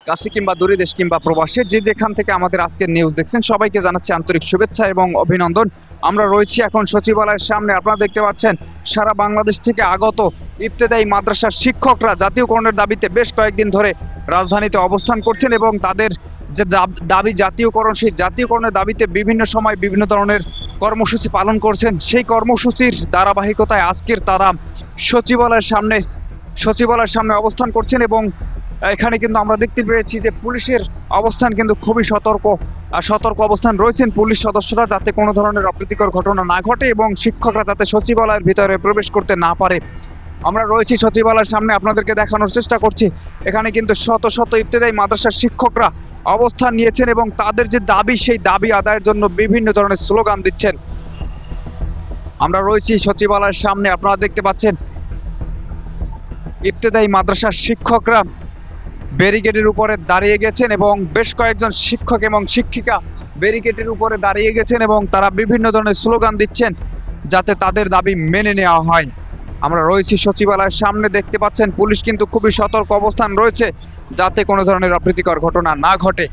কাছে কিংবা দূরে দেশ কিংবা প্রবাসে যে যেখান থেকে আমাদের আজকের নিউজ দেখছেন সবাইকে জানাচ্ছি আন্তরিক শুভেচ্ছা এবং অভিনন্দন। আমরা রয়েছি এখন সচিবালয়ের সামনে। আপনারা দেখতে পাচ্ছেন সারা বাংলাদেশ থেকে আগত ইবতেদায়ী মাদ্রাসার শিক্ষকরা জাতীয়করণের দাবিতে বেশ কয়েকদিন ধরে রাজধানীতে অবস্থান করছেন এবং তাদের যে দাবি জাতীয়করণ, সেই জাতীয়করণের দাবিতে বিভিন্ন সময় বিভিন্ন ধরনের কর্মসূচি পালন করছেন। সেই কর্মসূচির ধারাবাহিকতায় আজকের তারা সচিবালয়ের সামনে অবস্থান করছেন এবং এখানে কিন্তু আমরা দেখতে পেয়েছি যে পুলিশের অবস্থান কিন্তু খুবই সতর্ক অবস্থান রয়েছেন পুলিশ সদস্যরা, যাতে কোনো ধরনের অপ্রীতিকর ঘটনা না ঘটে এবং শিক্ষকরা যাতে সচিবালয়ের ভিতরে প্রবেশ করতে না পারে। আমরা রয়েছি সচিবালয়ের সামনে, আপনাদেরকে দেখানোর চেষ্টা করছি। এখানে কিন্তু শত শত ইবতেদায়ী মাদ্রাসার শিক্ষকরা অবস্থান নিয়েছেন এবং তাদের যে দাবি, সেই দাবি আদায়ের জন্য বিভিন্ন ধরনের স্লোগান দিচ্ছেন। আমরা রয়েছি সচিবালয়ের সামনে, আপনারা দেখতে পাচ্ছেন ইবতেদায়ী মাদ্রাসার শিক্ষকরা ব্যারিকেডের উপরে দাঁড়িয়ে গেছেন এবং বেশ কয়েকজন শিক্ষক এবং শিক্ষিকা ব্যারিকেডের উপরে দাঁড়িয়ে গেছেন এবং তারা বিভিন্ন ধরনের স্লোগান দিচ্ছেন যাতে তাদের দাবি মেনে নেওয়া হয়। আমরা রয়েছি সচিবালয়ের সামনে, দেখতে পাচ্ছেন পুলিশ কিন্তু খুবই সতর্ক অবস্থান রয়েছে যাতে কোনো ধরনের অপ্রীতিকর ঘটনা না ঘটে।